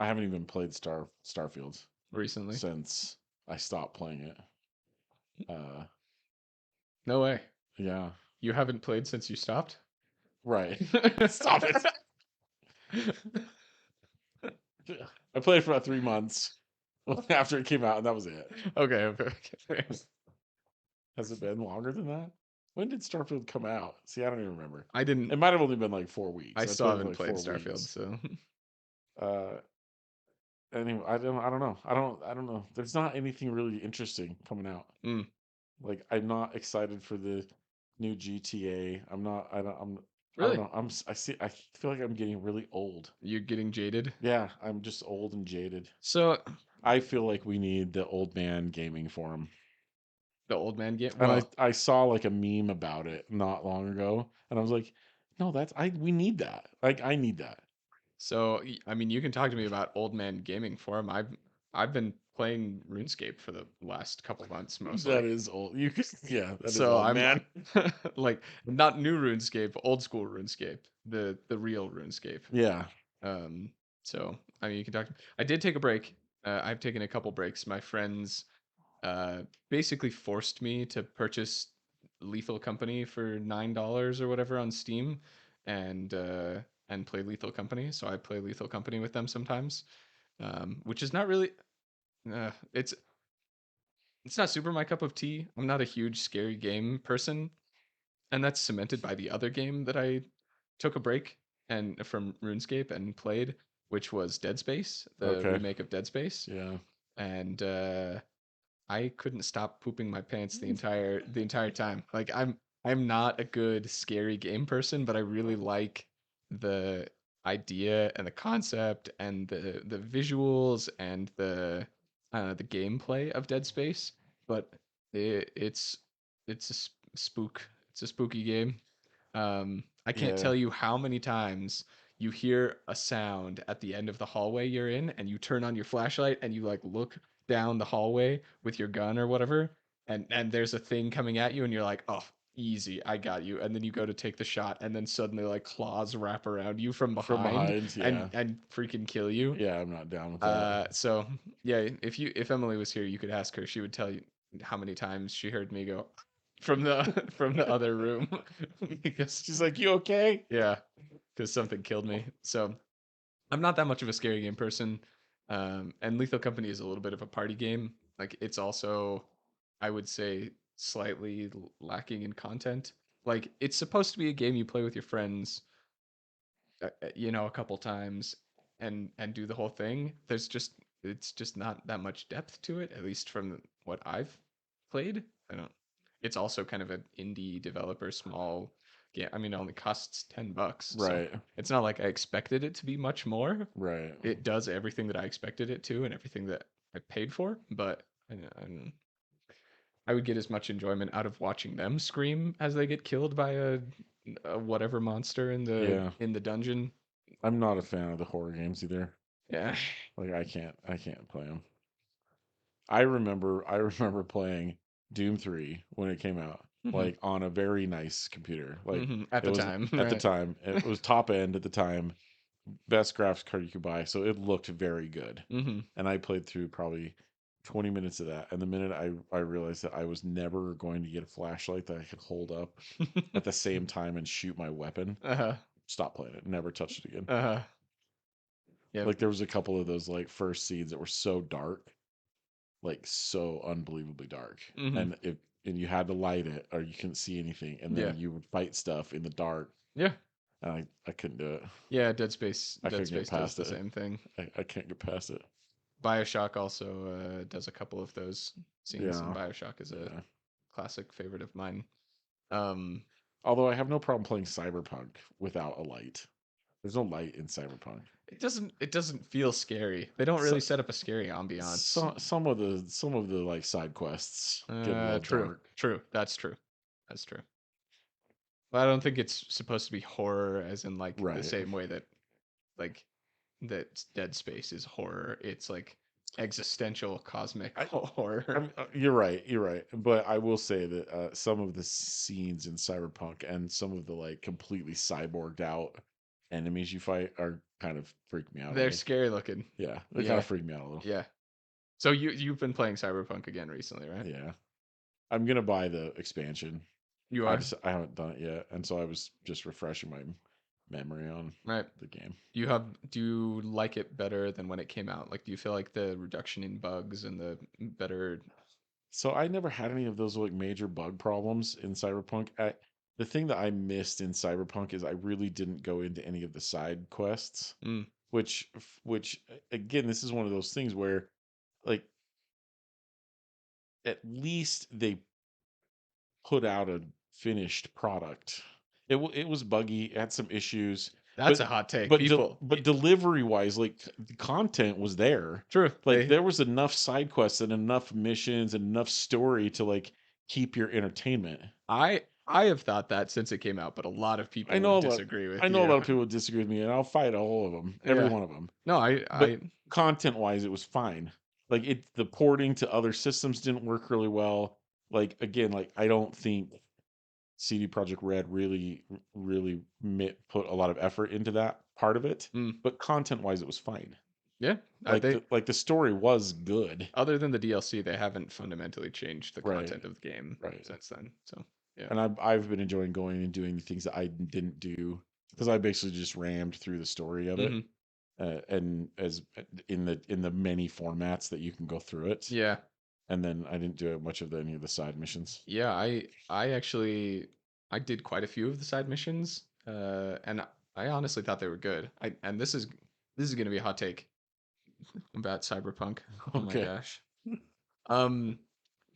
I haven't even played Starfield recently? since I stopped playing it. Uh, No way. yeah, You haven't played since you stopped? right. Stop it. I played for about 3 months after it came out, and that was it. Okay, okay, okay. Has it been longer than that? When did Starfield come out? See, I don't even remember. I didn't. It might have only been like 4 weeks. I I still played it for haven't like played four Starfield, weeks. so Uh, anyway, I don't know. I don't know. There's not anything really interesting coming out. mm, Like, I'm not excited for the new GTA. I'm not. I don't really, know. I feel like I'm getting really old. you're getting jaded. Yeah, I'm just old and jaded. So I feel like we need the old man gaming forum. the old man get And well. I saw like a meme about it not long ago, and I was like, no, we need that. Like, I need that. So I mean, you can talk to me about old man gaming forum. I've been playing RuneScape for the last couple months That mostly. is old. You could, yeah, that is So old, I'm man. like not new RuneScape, old school RuneScape, the real RuneScape. Yeah. Um, so I mean, you can talk. I did take a break. I've taken a couple breaks. My friends basically forced me to purchase Lethal Company for $9 or whatever on Steam, and uh, and play Lethal Company. So I play Lethal Company with them sometimes, which is not really. Uh, it's it's not super my cup of tea. I'm not a huge scary game person, and that's cemented by the other game that I took a break and from RuneScape and played, which was Dead Space, the Okay. remake of Dead Space, Yeah. and I couldn't stop pooping my pants the entire time. Like I'm not a good scary game person, but I really like the idea and the concept and the visuals and the gameplay of Dead Space. But it's a spook. It's a spooky game. I can't Yeah. tell you how many times you hear a sound at the end of the hallway you're in, and you turn on your flashlight and you like look down the hallway with your gun or whatever, and there's a thing coming at you, and you're like, oh, easy, I got you. And then you go to take the shot, and then suddenly like claws wrap around you from From behind behind, and yeah. and freaking kill you. Yeah, I'm not down with that. So yeah, if Emily was here, you could ask her. She would tell you how many times she heard me go from the from the other room because She's like, "You okay?" yeah, because something killed me. So I'm not that much of a scary game person. And Lethal Company is a little bit of a party game. Like it's also, I would say, slightly lacking in content. Like it's supposed to be a game you play with your friends, a couple times and do the whole thing. It's just not that much depth to it, at least from what I've played. I don't. It's also kind of an indie developer, small game. I mean, it only costs $10, so Right. it's not like I expected it to be much more. Right. It does everything that I expected it to and everything that I paid for, but I would get as much enjoyment out of watching them scream as they get killed by a whatever monster in the Yeah. in the dungeon. I'm not a fan of the horror games either. Yeah. Like, I can't play them. I remember playing Doom 3 when it came out, hmm like on a very nice computer. Like, At it the was time, at the right? time, it was top end at the time, best graphics card you could buy, so it looked very good. hmm And I played through probably 20 minutes of that. And the minute I realized that I was never going to get a flashlight that I could hold up at the same time and shoot my weapon, uh-huh. stop playing it. Never touched it again. Uh-huh. Yep. Like, there was a couple of those like first seeds that were so dark, like so unbelievably dark. hmm And you had to light it or you couldn't see anything, and Yeah. then you would fight stuff in the dark, Yeah. and I couldn't do it. Yeah, Dead Space I Dead couldn't get Space does past the it. same thing. I can't get past it. BioShock also does a couple of those scenes, and Yeah. BioShock is a Yeah. classic favorite of mine. Um Although I have no problem playing Cyberpunk without a light. There's no light in Cyberpunk. it doesn't feel scary. They don't really So, set up a scary ambiance. some of the like side quests get a little True. dark. True. That's true. That's true. But I don't think it's supposed to be horror as in like the Right. same way that like that Dead Space is horror. It's like existential cosmic I horror. you're right. You're right. But I will say that some of the scenes in Cyberpunk and some of the like completely cyborged out enemies you fight are kind of freak me out a They're little. scary looking. Yeah, they kind of Yeah, freak me out a little. yeah. So you've been playing Cyberpunk again recently, right? Yeah, I'm gonna buy the expansion. You are? I haven't done it yet, and so I was just refreshing my memory on Right. the game. Do you like it better than when it came out? Like, do you feel like the reduction in bugs and the better? So I never had any of those like major bug problems in Cyberpunk. The thing that I missed in Cyberpunk is I really didn't go into any of the side quests, Mm, which again, this is one of those things where like at least they put out a finished product. It was buggy, it had some issues, that's but a hot take. delivery wise, like the content was there. True. Like there was enough side quests and enough missions and enough story to like keep your entertainment. I have thought that since it came out, but a lot of I people know would a lot. disagree I with know a you. lot of people would disagree with me, and I'll fight all of them, every Yeah. one of them. No, But content wise, it was fine. Like the porting to other systems didn't work really well. Like again, like I don't think CD Project Red really put a lot of effort into that part of it. mm, But content wise, it was fine. yeah. They Like the story was good. other than the DLC, they haven't fundamentally changed the Right. content of the game Right. since then. So yeah. And I've been enjoying going and doing the things that I didn't do because I basically just rammed through the story of it. Hmm. And as in the many formats that you can go through it, Yeah. and then I didn't do much of any of the side missions. Yeah. I actually I did quite a few of the side missions, and I honestly thought they were good. I and this is gonna be a hot take about Cyberpunk. Oh my Okay. gosh. Um,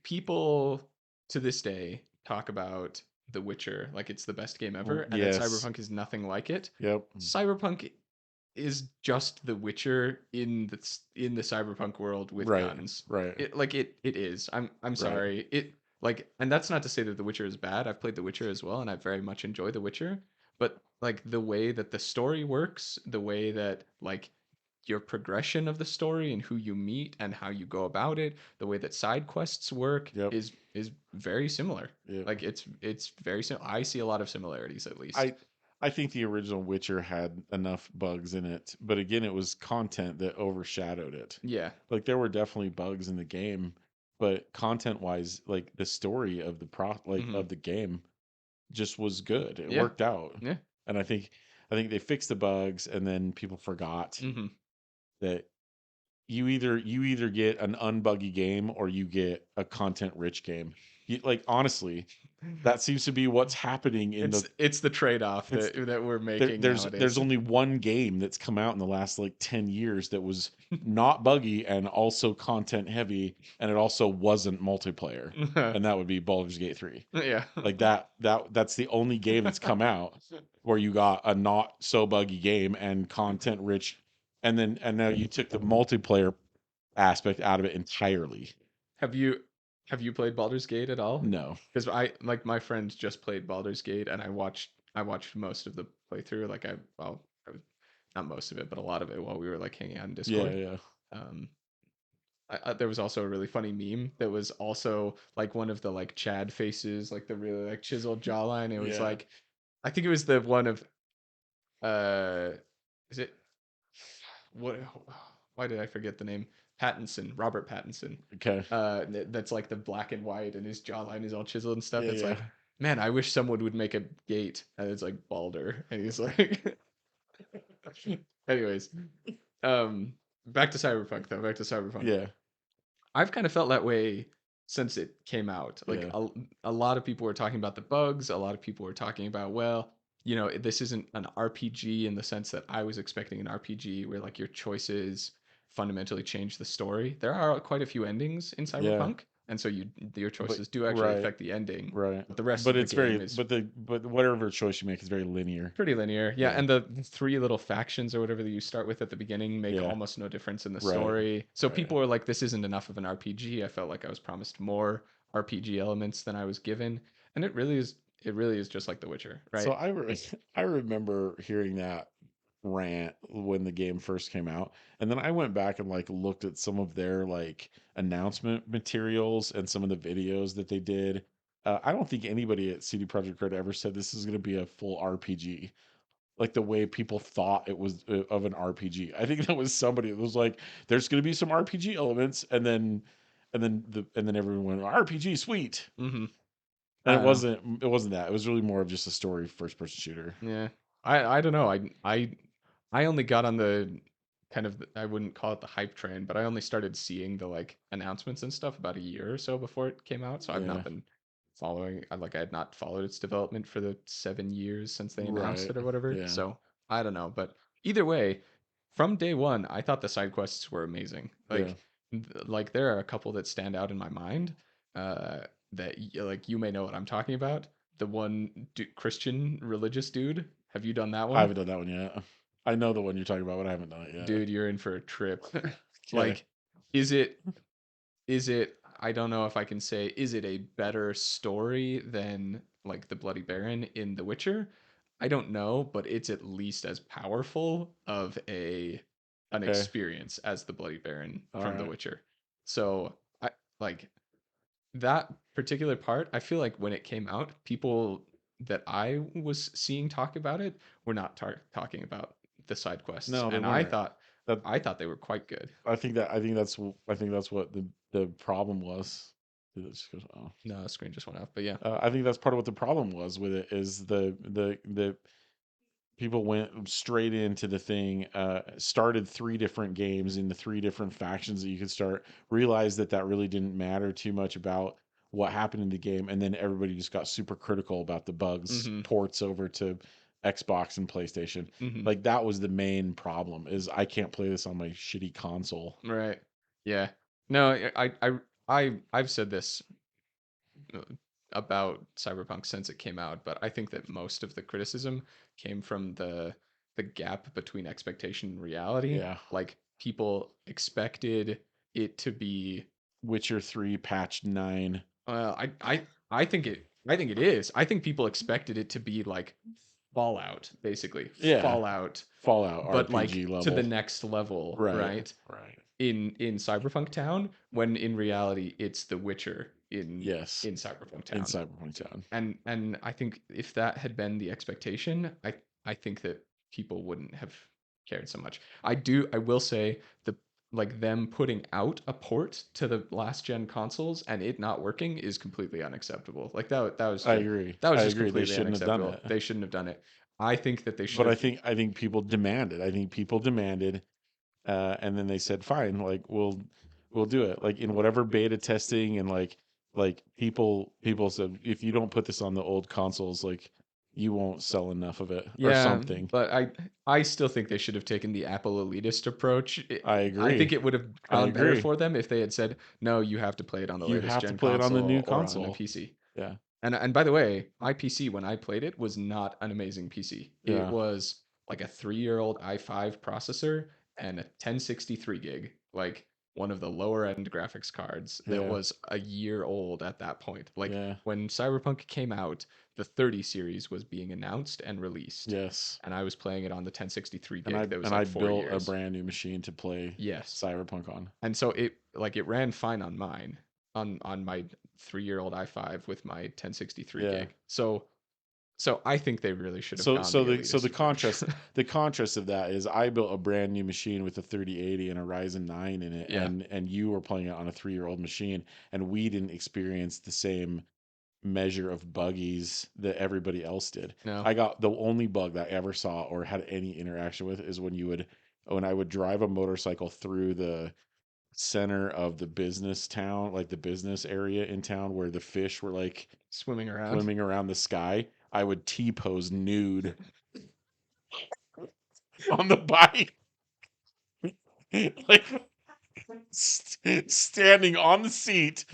People to this day talk about The Witcher like it's the best game ever, and that Yes. Cyberpunk is nothing like it. Yep. Cyberpunk is just The Witcher in in the cyberpunk world with Right. guns. Right. It is. I'm Right. sorry. It like and that's not to say that The Witcher is bad. I've played The Witcher as well and I very much enjoy The Witcher, but like the way that the story works, the way that like your progression of the story and who you meet and how you go about it, the way that side quests work Yep. is very similar. Yep. Like it's very I see a lot of similarities at least. I I think the original Witcher had enough bugs in it, but again, it was content that overshadowed it. Yeah. Like there were definitely bugs in the game, but content wise, like the story of Mhm. of the game just was good. It Yeah. worked out. Yeah. And I think they fixed the bugs and then people forgot Mhm. that you either get an unbuggy game or you get a content rich game. Like honestly, that seems to be what's happening in the It's the trade-off it's that we're making there's nowadays. only one game that's come out in the last like 10 years that was not buggy and also content heavy and it also wasn't multiplayer, and that would be Baldur's Gate 3. Yeah. Like that's the only game that's come out where you got a not so buggy game and content rich, and now you took the multiplayer aspect out of it entirely. Have you have you played Baldur's Gate at all? No. Because I like my friend just played Baldur's Gate and I watched most of the playthrough. Like I was not most of it, but a lot of it while we were like hanging out in Yeah, Discord. yeah. Um, there was also a really funny meme that was also like one of the like Chad faces, like the really like chiseled jawline. It was Yeah. like I think it was the one of uh, is it what? Why did I forget the name? Pattinson, Robert Pattinson. Okay. That's like the black and white, and his jawline is all chiseled and stuff. Yeah, It's yeah. like, man, I wish someone would make a gate, and it's like Balder, and he's like, anyways, um, back to Cyberpunk though. Back to Cyberpunk. Yeah. I've kind of felt that way since it came out. Like Yeah. a lot of people were talking about the bugs. A lot of people were talking about, well, you know, this isn't an RPG in the sense that I was expecting an RPG where like your choices fundamentally change the story. There are quite a few endings in Yeah. Cyberpunk, and so your But choices do actually right. affect the ending. Right. But the rest But of the it's very game is but whatever choice you make is very linear. pretty linear. Yeah, Yeah. and the three little factions or whatever that you start with at the beginning make Yeah. almost no difference in the Right. story. So Right. people were like, this isn't enough of an RPG. I felt like I was promised more RPG elements than I was given. And it really is just like The Witcher, So right? I remember hearing that rant when the game first came out, and then I went back and like looked at some of their like announcement materials and some of the videos that they did. I don't think anybody at CD Projekt Red ever said this is going to be a full RPG. like the way people thought it was of an RPG. I think that was somebody that was like, "There's going to be some RPG elements," and then everyone went, "RPG, sweet." Mhm. And I don't know. it wasn't that. It was really more of just a story first person shooter. Yeah. I don't know. I only got on the kind of I wouldn't call it the hype train, but I only started seeing the like announcements and stuff about a year or so before it came out. So I've not Yeah. been following I had not followed its development for the 7 years since they announced Right. it or whatever. Yeah. So I don't know. But either way, from day one, I thought the side quests were amazing. Yeah. Like there are a couple that stand out in my mind. Uh like you may know what I'm talking about. The one Christian religious dude. Have you done that I one? haven't done that one yet. I know the one you're talking about, but I haven't done it yet. Dude, you're in for a trip. Okay. Like, is it is it I don't know if I can say is it a better story than like the Bloody Baron in The Witcher? I don't know, but it's at least as powerful of a an Okay. experience as the Bloody Baron All from The right. Witcher. So I like that particular part, I feel like when it came out, people that I was seeing talk about it were not talking about the side quests, No, they and weren't. That I thought they were quite good. I think that's what the problem was. It just goes, oh. No, the screen just went off, but yeah. I think that's part of what the problem was with it is the people went straight into the thing, started three different games in the three different factions that you could start, realized that that really didn't matter too much about what happened in the game, and then everybody just got super critical about the bugs, Mm-hmm. ports over to Xbox and PlayStation. Mm-hmm. Like that was the main problem is I can't play this on my shitty console. Right. Yeah. No, I've said this uh, about Cyberpunk since it came out, but I think that most of the criticism came from the gap between expectation and reality. Yeah. Like people expected it to be Witcher 3 patch 9. I think it is. I think people expected it to be like Fallout, basically. Yeah. Fallout, Fallout but like RPG to the level. next level, Right. right? Right. In Cyberpunk Town, when in reality it's The Witcher Yes. in Cyberpunk In Town. Cyberpunk Town. And I think if that had been the expectation, I think that people wouldn't have cared so much. I will say the like them putting out a port to the last gen consoles and it not working is completely unacceptable. Like I agree. that was I just agree. They completely shouldn't have done unacceptable. it. They shouldn't have done it. I think that they should But have I think people demanded. I think people demanded, and then they said, "Fine, like we'll do it." Like in whatever beta testing and like people said, if you don't put this on the old consoles, like you won't sell enough of it or yeah, something. but I still think they should have taken the Apple elitist approach. I I think agree. it would have I gone better agree. for them if they had said, "No, you have to play it on the You latest have to gen play it on the new console or on a console. PC." Yeah. And by the way, my PC when I played it was not an amazing PC. It Yeah. was like a 3-year-old i5 processor and a 1063 gig, like one of the lower end graphics cards that Yeah. was a year old at that point. Like Yeah. when Cyberpunk came out, the 30 series was being announced and released, Yes. and I was playing it on the 1063 And gig that was I like 4 built a years. brand new machine to play Yes. Cyberpunk on. And so it ran fine on mine on my 3-year-old i5 with my 1063 Yeah. gig. So I think they really should have gone the So elitist approach. the contrast of that is I built a brand new machine with a 3080 and a Ryzen 9 in it, Yeah. and you were playing it on a 3-year-old machine, and we didn't experience the same measure of buggies that everybody else did. No. I got the only bug that I ever saw or had any interaction with is when I would drive a motorcycle through the center of the business town, like the business area in town where the fish were like Swimming around. swimming around the sky. I would T pose nude on the bike, like standing on the seat,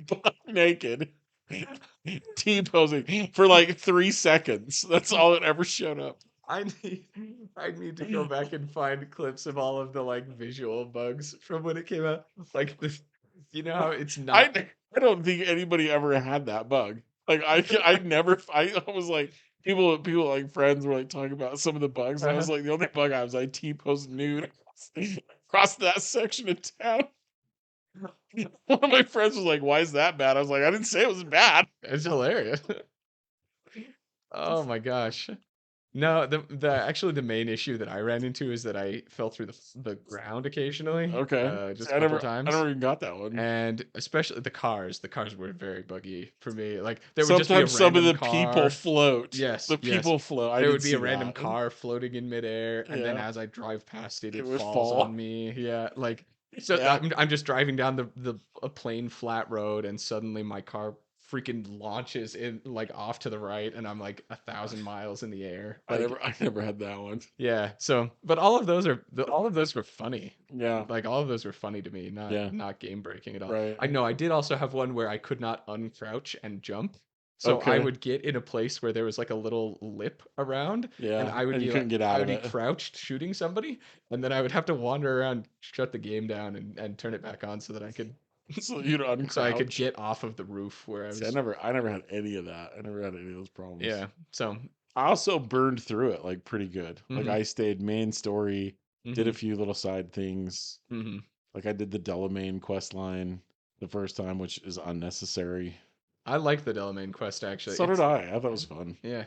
butt naked, T posing for like 3 seconds. That's all that ever showed up. I need I need to go back and find clips of all of the like visual bugs from when it came out. Like this, you know how it's not I don't think anybody ever had that bug. Like I never I was like people like friends were like talking about some of the bugs, and I was uh like the only bug I was like T posed nude across that section of town. One of my friends was like, "Why is that bad?" I was like, "I didn't say it was bad." it's hilarious. Oh my gosh. No, the actually the main issue that I ran into is that I fell through the ground occasionally, Okay. See, just a couple I times. never even got that one. And especially the cars were very buggy for me. Like there would just be a Sometimes some of random the people car. float. Yes, The yes. people float. I There did would be see a random that. car floating in midair, and then Yeah. as I drive past it, It it would falls on fall. me. Yeah, like so Yeah. I'm just driving down the a plain flat road, and suddenly my car freaking launches in like off to the right, and I'm like 1,000 miles in the air. Like I never had that one. yeah. So, but all of those all of those were funny. Yeah. Like all of those were funny to me, Yeah. not game breaking at all. Right. I know I did also have one where I could not uncrouch and jump. So I Okay. would get in a place where there was like a little lip around, and Yeah. I would And you be couldn't get out I would of be it. crouched shooting somebody, and then I would have to wander around, shut the game down, and turn it back on so that I could So you'd so I could uncrouch. get off of the roof where I See, was. I never had any of that. I never had any of those problems. Yeah. So. I also burned through it like pretty good. Like Mhm. I stayed main story, did a Mhm. few little side things. Mhm. Like I did the Delamain quest line the first time, which is unnecessary. I like the Delamain quest actually. So did It's I. I thought it was fun. yeah.